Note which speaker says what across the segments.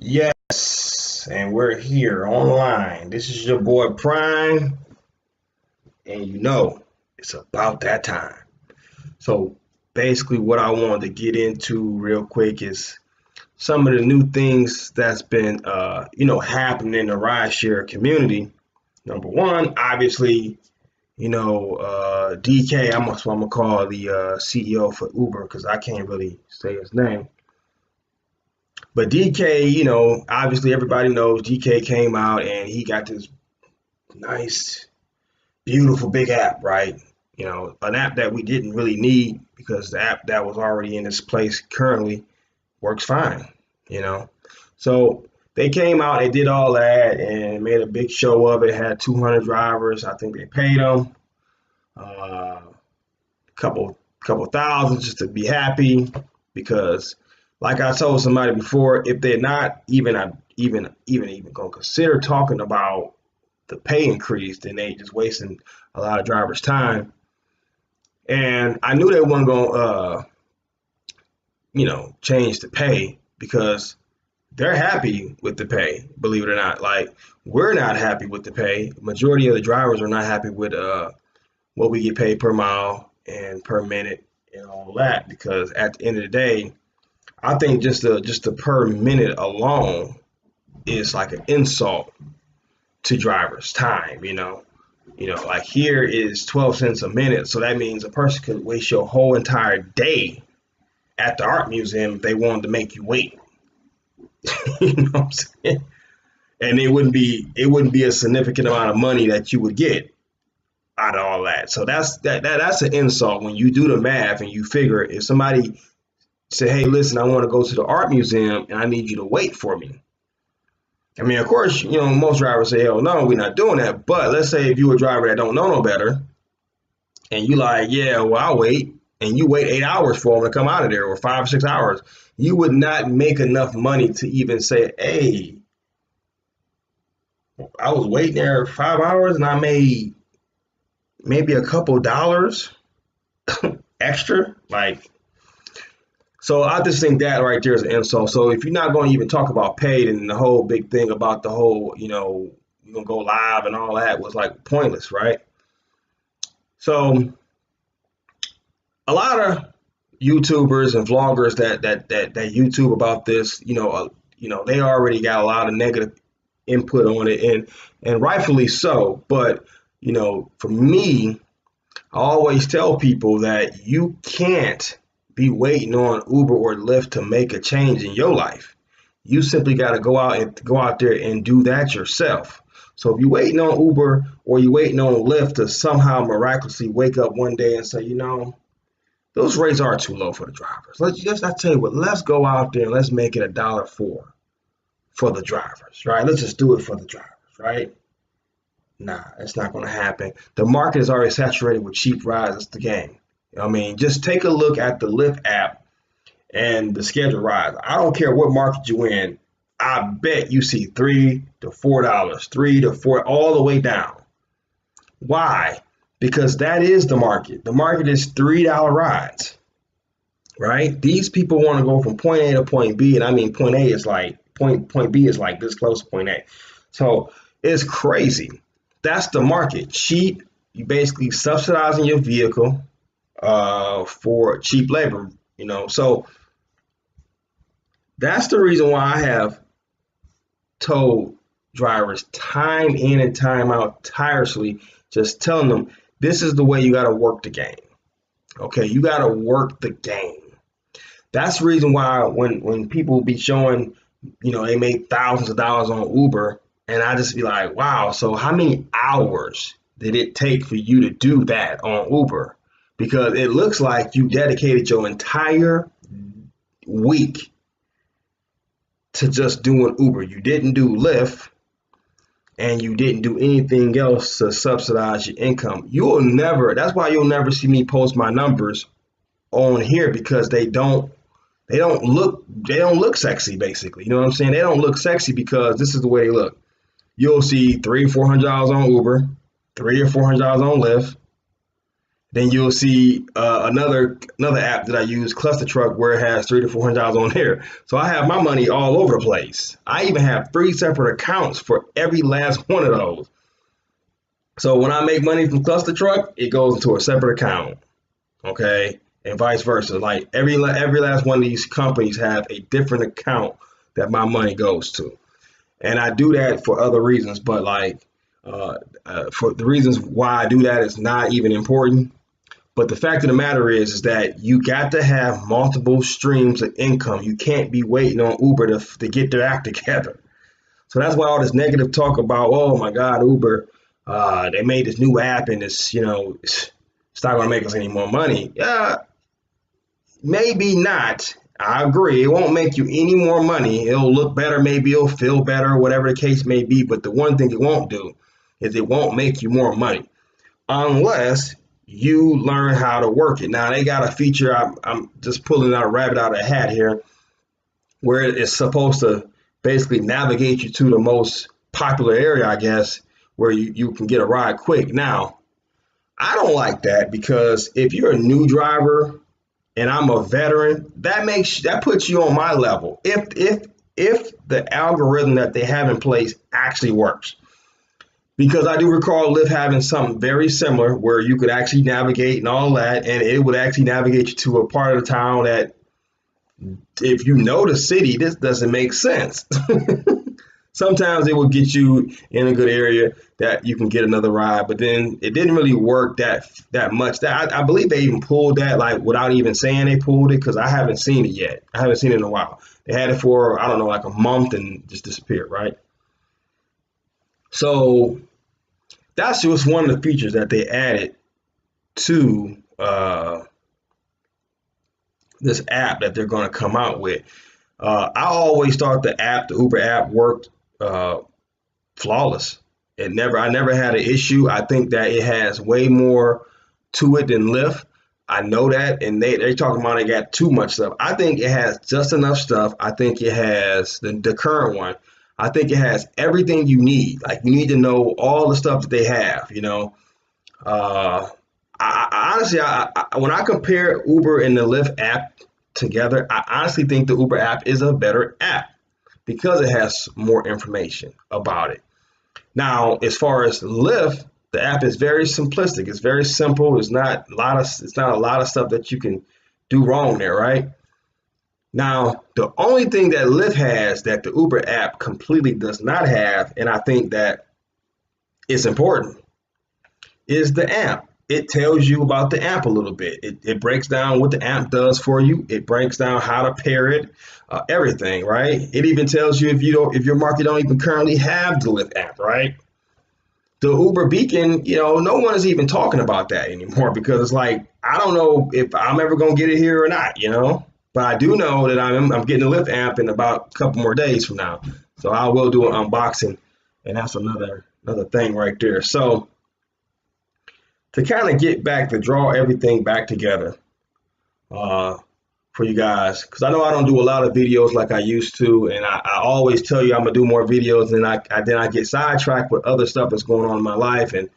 Speaker 1: Yes, and we're here online. This is your boy Prime, and it's about that time. So basically, what I wanted to get into real quick is some of the new things that's been, happening in the rideshare community. Number one, obviously, DK. I'm gonna call the CEO for Uber because I can't really say his name. But DK, obviously everybody knows DK came out and he got this nice, beautiful big app, right? An app that we didn't really need because the app that was already in this place currently works fine, you know. So they came out, they did all that and made a big show of it. Had 200 drivers. I think they paid them a couple thousand just to be happy because, like I told somebody before, if they're not even gonna consider talking about the pay increase, then they just wasting a lot of drivers' time. And I knew they weren't gonna, change the pay because they're happy with the pay. Believe it or not, like we're not happy with the pay. Majority of the drivers are not happy with what we get paid per mile and per minute and all that because at the end of the day, I think just the per minute alone is like an insult to drivers' time. Like here is 12 cents a minute, so that means a person could waste your whole entire day at the art museum if they wanted to make you wait. You know what I'm saying? And it wouldn't be a significant amount of money that you would get out of all that. So that's an insult when you do the math and you figure if somebody say, hey, listen, I want to go to the art museum and I need you to wait for me. I mean, of course, most drivers say, hell no, we're not doing that. But let's say if you're a driver that don't know no better and you like, yeah, well, I'll wait, and you wait 8 hours for them to come out of there or 5 or 6 hours, you would not make enough money to even say, hey, I was waiting there 5 hours and I made maybe a couple dollars extra. Like, so I just think that right there is an insult. So if you're not going to even talk about paid and the whole big thing about the whole, you're going to go live and all that was like pointless, right? So a lot of YouTubers and vloggers that YouTube about this, they already got a lot of negative input on it, and rightfully so. But for me, I always tell people that you can't be waiting on Uber or Lyft to make a change in your life. You simply got to go out there and do that yourself. So if you're waiting on Uber or you're waiting on Lyft to somehow miraculously wake up one day and say, those rates are too low for the drivers. I tell you what, let's go out there and let's make it $1.04 for the drivers, right? Let's just do it for the drivers, right? Nah, it's not going to happen. The market is already saturated with cheap rides. It's the game. I mean, just take a look at the Lyft app and the scheduled rides. I don't care what market you in. I bet you see $3 to $4, $3 to $4, all the way down. Why? Because that is the market. The market is $3 rides, right? These people want to go from point A to point B, and I mean point A is like point B is like this close to point A. So it's crazy. That's the market. Cheap. You basically subsidizing your vehicle for cheap labor. So that's the reason why I have told drivers time in and time out tirelessly, just telling them this is the way you got to work the game. Okay, you got to work the game. That's the reason why when people be showing, they made thousands of dollars on Uber, and I just be like, wow, so how many hours did it take for you to do that on Uber? Because it looks like you dedicated your entire week to just doing Uber. You didn't do Lyft and you didn't do anything else to subsidize your income. That's why you'll never see me post my numbers on here because they don't look sexy, basically. You know what I'm saying? They don't look sexy because this is the way they look. You'll see $300 or $400 on Uber, $300 or $400 on Lyft, Then you'll see another app that I use, Cluster Truck, where it has $300 to $400 on there. So I have my money all over the place. I even have 3 separate accounts for every last one of those. So when I make money from Cluster Truck, it goes into a separate account, okay, and vice versa. Like every last one of these companies have a different account that my money goes to, and I do that for other reasons. But like for the reasons why I do that is not even important. But the fact of the matter is that you got to have multiple streams of income. You can't be waiting on Uber to get their act together. So that's why all this negative talk about, oh my God, Uber, they made this new app and it's not going to make us any more money. Maybe not. I agree. It won't make you any more money. It'll look better. Maybe it'll feel better, whatever the case may be. But the one thing it won't do is it won't make you more money unless you learn how to work it. Now they got a feature. I'm just pulling out a rabbit out of a hat here, where it's supposed to basically navigate you to the most popular area, I guess, where you can get a ride quick. Now, I don't like that because if you're a new driver and I'm a veteran, that puts you on my level. If the algorithm that they have in place actually works. Because I do recall Lyft having something very similar where you could actually navigate and all that, and it would actually navigate you to a part of the town that, if you know the city, this doesn't make sense. Sometimes it will get you in a good area that you can get another ride, but then it didn't really work that much. That I believe they even pulled that like without even saying they pulled it, because I haven't seen it yet. I haven't seen it in a while. They had it for, I don't know, like a month and just disappeared, right? So that's just one of the features that they added to this app that they're going to come out with. I always thought the Uber app worked flawless. I never had an issue. I think that it has way more to it than Lyft. I know that, and they're talking about it got too much stuff. I think it has just enough stuff. I think it has the current one. I think it has everything you need. Like, you need to know all the stuff that they have, I honestly, when I compare Uber and the Lyft app together, I honestly think the Uber app is a better app because it has more information about it. Now, as far as Lyft, the app is very simplistic. It's very simple. It's not a lot of stuff that you can do wrong there, right? Now, the only thing that Lyft has that the Uber app completely does not have, and I think that it's important, is the app. It tells you about the app a little bit. It breaks down what the app does for you. It breaks down how to pair it, everything, right? It even tells you if your market don't even currently have the Lyft app, right? The Uber Beacon, no one is even talking about that anymore because it's like, I don't know if I'm ever gonna get it here or not, But I do know that I'm getting the Lyft app in about a couple more days from now. So I will do an unboxing, and that's another thing right there. So to kind of to draw everything back together for you guys, because I know I don't do a lot of videos like I used to, and I always tell you I'm gonna do more videos, and then I get sidetracked with other stuff that's going on in my life, and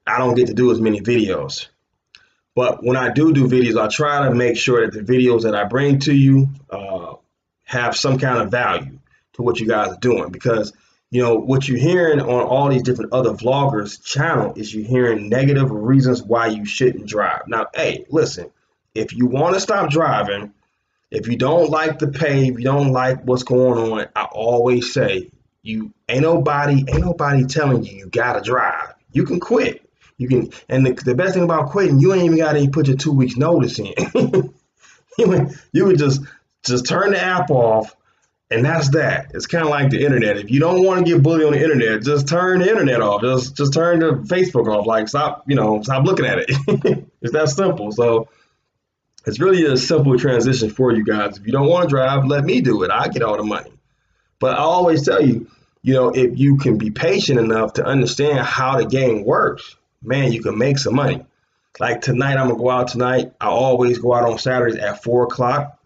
Speaker 1: I don't get to do as many videos. But when I do videos, I try to make sure that the videos that I bring to you have some kind of value to what you guys are doing, because what you're hearing on all these different other vloggers channel is you're hearing negative reasons why you shouldn't drive. Now, hey, listen, if you want to stop driving, if you don't like the pay, if you don't like what's going on, I always say ain't nobody telling you gotta drive. You can quit. You can, and the best thing about quitting, you ain't even gotta put your 2 weeks notice in. you would just turn the app off. And that's that. It's kind of like the internet. If you don't want to get bullied on the internet, just turn the internet off. Just turn the Facebook off. Like, stop looking at it. It's that simple. So it's really a simple transition for you guys. If you don't want to drive, let me do it. I get all the money. But I always tell you, if you can be patient enough to understand how the game works, man, you can make some money. Like tonight, I'm gonna go out tonight. I always go out on Saturdays at 4 o'clock.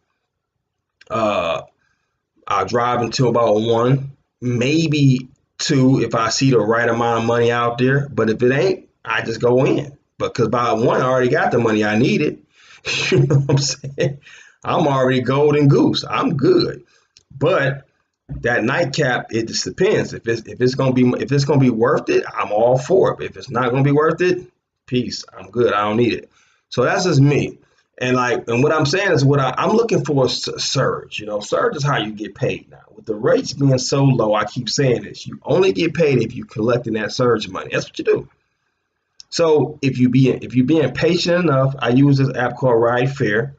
Speaker 1: I'll drive until about 1, maybe 2 if I see the right amount of money out there. But if it ain't, I just go in. because by one, I already got the money I needed. You know what I'm saying? I'm already golden goose. I'm good. But that nightcap, it just depends. If it's gonna be worth it, I'm all for it. If it's not gonna be worth it, peace. I'm good. I don't need it. So that's just me. And what I'm saying is I'm looking for a surge. You know, surge is how you get paid now. With the rates being so low, I keep saying this. You only get paid if you collecting that surge money. That's what you do. So if you being patient enough, I use this app called Rideshare,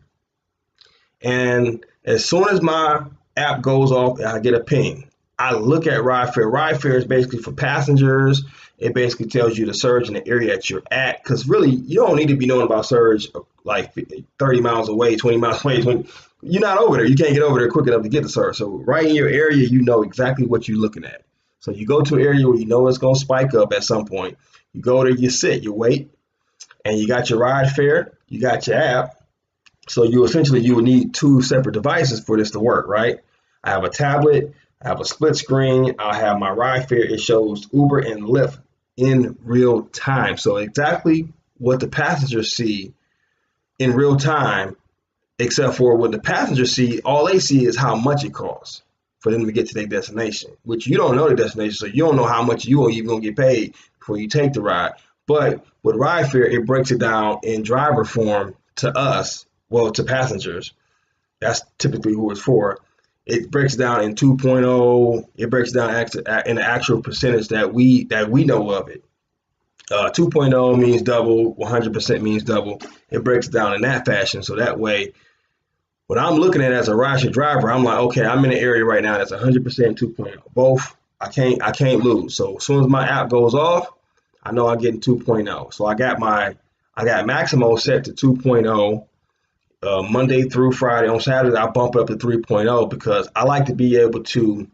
Speaker 1: and as soon as my app goes off, I get a ping. I look at Rideshare. Rideshare is basically for passengers. It basically tells you the surge in the area that you're at, because really you don't need to be knowing about surge like 30 miles away, 20 miles away. You're not over there. You can't get over there quick enough to get the surge. So right in your area, you know exactly what you're looking at. So you go to an area where you know it's going to spike up at some point. You go there, you sit, you wait, and you got your ride fare, you got your app. So you will need two separate devices for this to work, right? I have a tablet, I have a split screen, I have my ride fare. It shows Uber and Lyft in real time. So exactly what the passengers see in real time, except for what the passengers see, all they see is how much it costs for them to get to their destination, which you don't know the destination, so you don't know how much you are even gonna get paid before you take the ride. But with ride fare, it breaks it down in driver form to us, well, to passengers. That's typically who it's for. It breaks down in 2.0. It breaks down in the actual percentage that we know of it. 2.0 means double, 100% means double. It breaks it down in that fashion, so that way, when I'm looking at it as a rideshare driver, I'm like, okay, I'm in an area right now that's 100% 2.0. Both, I can't lose. So as soon as my app goes off, I know I'm getting 2.0. So I got Maximo set to 2.0 Monday through Friday. On Saturday, I bump up to 3.0 because I like to be able to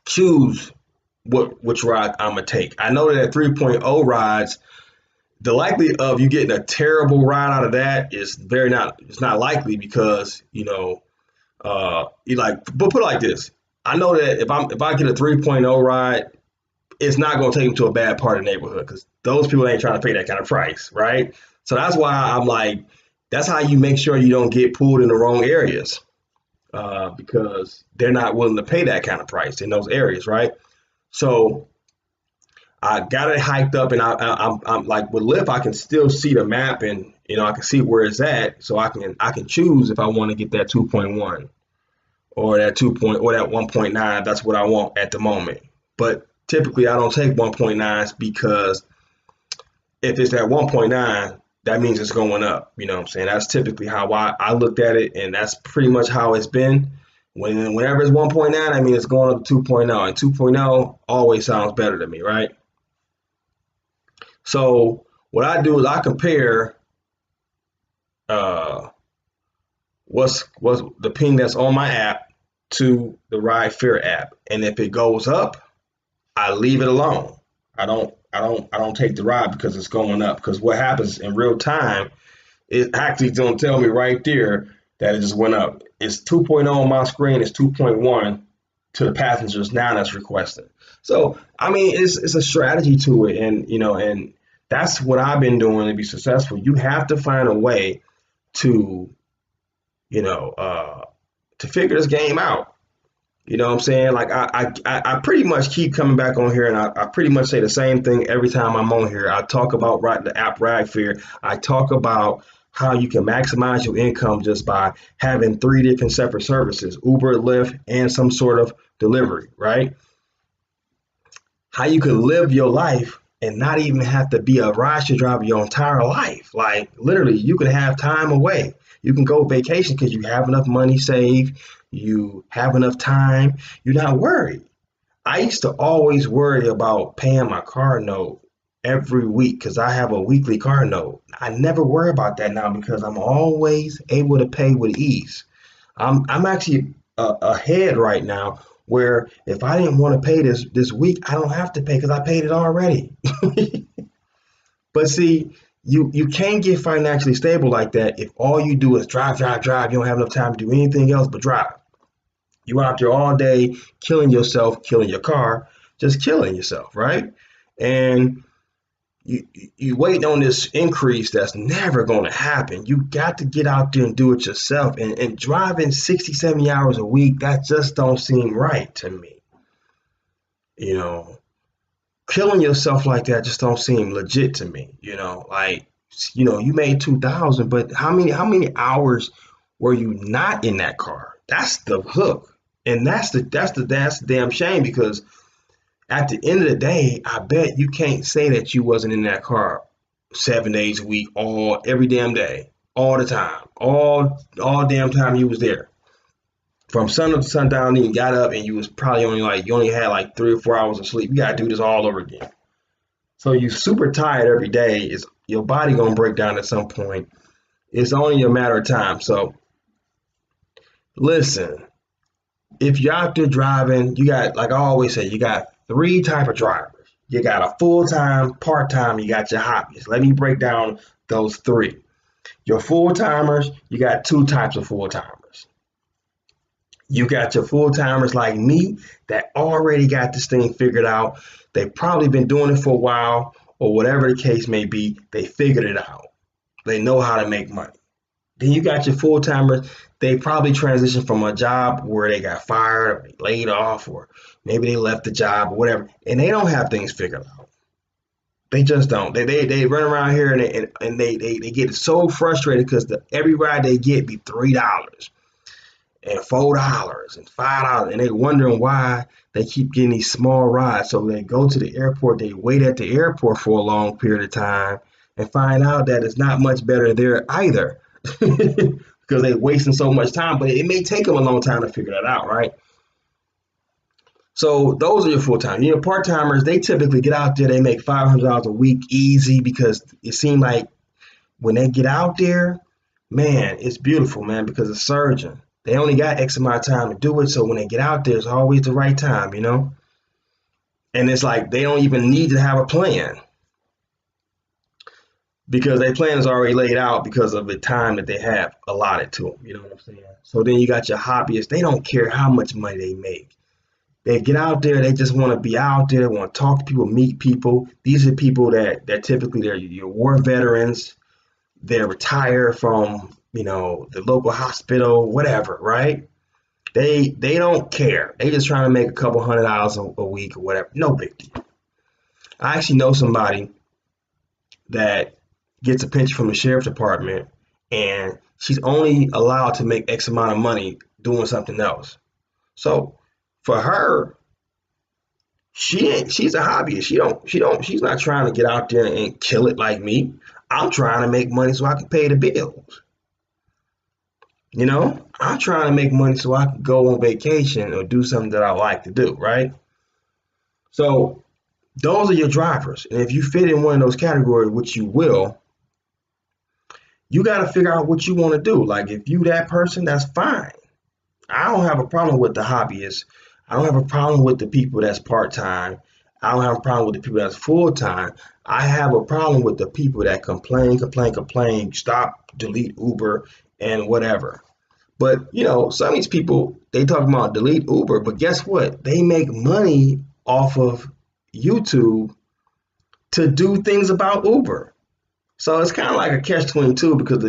Speaker 1: choose which ride I'm gonna take. I know that at 3.0 rides, the likelihood of you getting a terrible ride out of that is it's not likely, because but put it like this. I know that if I get a 3.0 ride, it's not going to take me to a bad part of the neighborhood, because those people ain't trying to pay that kind of price, right? So that's why I'm like, that's how you make sure you don't get pulled in the wrong areas, because they're not willing to pay that kind of price in those areas, right? So I got it hiked up, and I'm like, with Lyft, I can still see the map, and I can see where it's at, so I can choose if I want to get that 2.1 or that 2 or that 1.9. That's what I want at the moment. But typically, I don't take 1.9s, because if it's at 1.9, that means it's going up. You know what I'm saying? That's typically how I looked at it, and that's pretty much how it's been. Whenever it's 1.9, I mean it's going up to 2.0, and 2.0 always sounds better to me, right? So what I do is I compare what's the ping that's on my app to the Ride Fair app, and if it goes up, I leave it alone. I don't take the ride because it's going up. Because what happens in real time, it actually don't tell me right there that it just went up. It's 2.0 on my screen. It's 2.1 to the passengers now that's requested. So I mean, it's a strategy to it, and that's what I've been doing to be successful. You have to find a way to to figure this game out. You know what I'm saying? Like I pretty much keep coming back on here, and I pretty much say the same thing every time I'm on here. I talk about the app Rideshare. I talk about how you can maximize your income just by having 3 different separate services: Uber, Lyft, and some sort of delivery, right? How you can live your life and not even have to be a rideshare driver your entire life. Like literally, you can have time away. You can go vacation because you have enough money saved. You have enough time. You're not worried. I used to always worry about paying my car note every week because I have a weekly car note. I never worry about that now because I'm always able to pay with ease. I'm actually ahead right now, where if I didn't want to pay this week, I don't have to pay because I paid it already. But see, you can't get financially stable like that if all you do is drive, drive, drive. You don't have enough time to do anything else but drive. You out there all day killing yourself, killing your car, just killing yourself, right? And you wait on this increase that's never going to happen. You got to get out there and do it yourself. And driving 60, 70 hours a week, that just don't seem right to me. You know, killing yourself like that just don't seem legit to me. Like, you made 2,000, but how many hours were you not in that car? That's the hook. And that's the damn shame, because at the end of the day, I bet you can't say that you wasn't in that car 7 days a week, every damn day, all the time, all damn time you was there. From sun up to sundown, then you got up and you was probably you only had like 3 or 4 hours of sleep. You gotta do this all over again. So you super tired every day. Is your body gonna break down at some point? It's only a matter of time. So listen, if you're out there driving, you got, like I always say, you got three type of drivers. You got a full-time, part-time, you got your hobbies. Let me break down those three. Your full-timers, you got two types of full-timers. You got your full-timers like me that already got this thing figured out. They've probably been doing it for a while, or whatever the case may be, they figured it out. They know how to make money. Then you got your full timers. They probably transitioned from a job where they got fired or they laid off, or maybe they left the job or whatever, and they don't have things figured out. They just don't. They run around here and they get so frustrated because every ride they get be $3 and $4 and $5, and they wondering why they keep getting these small rides. So they go to the airport, they wait at the airport for a long period of time, and find out that it's not much better there either. Because they're wasting so much time, but it may take them a long time to figure that out, right? So those are your full time. Part timers, they typically get out there, they make $500 a week easy, because it seems like when they get out there, man, it's beautiful, man, because it's surging. They only got X amount of time to do it, so when they get out there, it's always the right time. And it's like they don't even need to have a plan, because their plan is already laid out because of the time that they have allotted to them. You know what I'm saying? So then you got your hobbyists. They don't care how much money they make. They get out there. They just want to be out there. They want to talk to people, meet people. These are people that typically they're your war veterans. They're retired from the local hospital, whatever, right? They don't care. They just trying to make a couple $100 a week or whatever. No big deal. I actually know somebody that gets a pension from the sheriff's department, and she's only allowed to make X amount of money doing something else. So for her, she's a hobbyist. She's not trying to get out there and kill it like me. I'm trying to make money so I can pay the bills. I'm trying to make money so I can go on vacation or do something that I like to do, right? So those are your drivers. And if you fit in one of those categories, which you will, you got to figure out what you want to do. Like, if you that person, that's fine. I don't have a problem with the hobbyists. I don't have a problem with the people that's part-time. I don't have a problem with the people that's full-time. I have a problem with the people that complain, stop, delete Uber, and whatever. But, some of these people, they talk about delete Uber, but guess what? They make money off of YouTube to do things about Uber. So it's kind of like a catch-22, because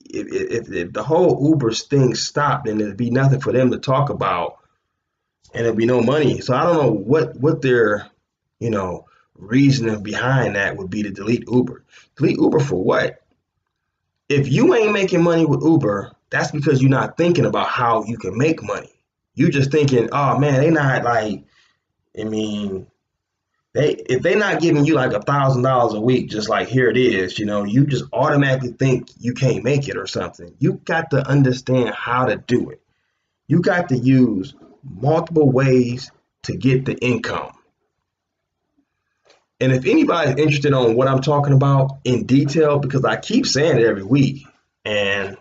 Speaker 1: if the whole Uber thing stopped, then there'd be nothing for them to talk about, and there'd be no money. So I don't know what their reasoning behind that would be to delete Uber. Delete Uber for what? If you ain't making money with Uber, that's because you're not thinking about how you can make money. You just thinking, oh man, they not like, if they're not giving you like $1,000 a week, just like here it is, you just automatically think you can't make it or something. You got to understand how to do it. You got to use multiple ways to get the income. And if anybody's interested on what I'm talking about in detail, because I keep saying it every week, and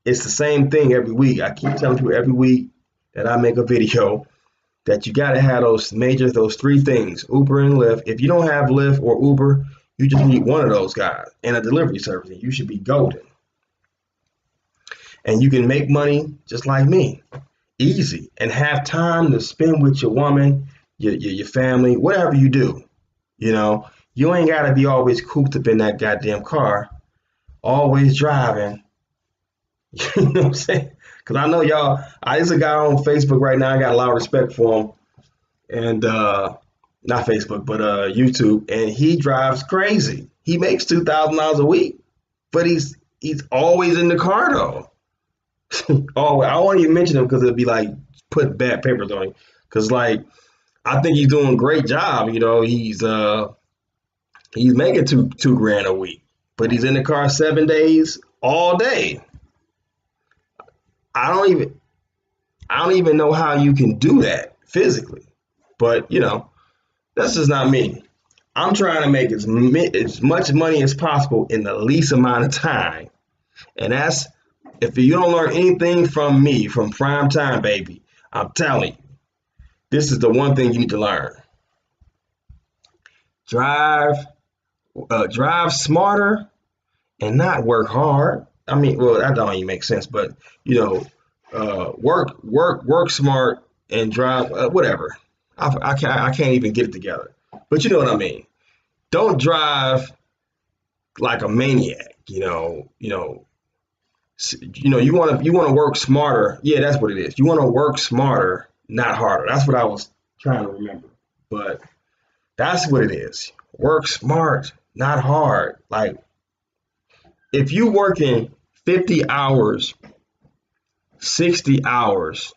Speaker 1: it's the same thing every week. I keep telling people every week that I make a video that you got to have those three things, Uber and Lyft. If you don't have Lyft or Uber, you just need one of those guys and a delivery service, and you should be golden. And you can make money just like me, easy, and have time to spend with your woman, your family, whatever you do. You ain't gotta be always cooped up in that goddamn car, always driving. You know what I'm saying? Because I know y'all. There's a guy on Facebook right now. I got a lot of respect for him, and not Facebook, but YouTube, and he drives crazy. He makes $2,000 a week, but he's always in the car though. Oh, I won't even mention him because it'd be like put bad papers on him. Because like I think he's doing a great job. You know, he's making two grand a week, but he's in the car 7 days all day. I don't even I don't even know how you can do that physically. But you know, that's just not me. I'm trying to make as much money as possible in the least amount of time. And that's if you don't learn anything from me, from prime time, baby, I'm telling you, this is the one thing you need to learn. Drive, drive smarter and not work hard. I mean, well, that don't even make sense, but you know, work smart and drive, whatever. I can't even get it together. But you know what I mean. Don't drive like a maniac. You want to work smarter. Yeah, that's what it is. You want to work smarter, not harder. That's what I was trying to remember. But that's what it is. Work smart, not hard. Like if you working 50 hours, 60 hours,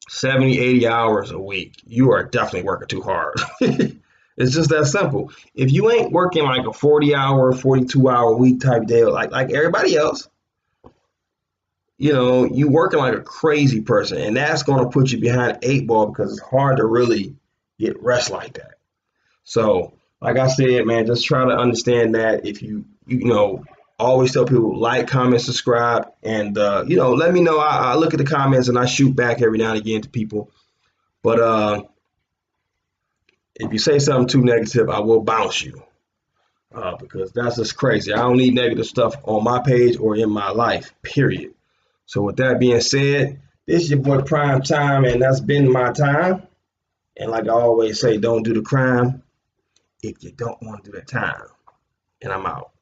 Speaker 1: 70, 80 hours a week, you are definitely working too hard. It's just that simple. If you ain't working like a 40-hour, 42-hour week type deal, like everybody else, you working like a crazy person, and that's going to put you behind the eight ball because it's hard to really get rest like that. So, like I said, man, just try to understand that. If you always tell people like, comment, subscribe, and let me know. I look at the comments and I shoot back every now and again to people. But if you say something too negative, I will bounce you because that's just crazy. I don't need negative stuff on my page or in my life, period. So with that being said, this is your boy Prime Time, and that's been my time. And like I always say, don't do the crime if you don't want to do the time. And I'm out.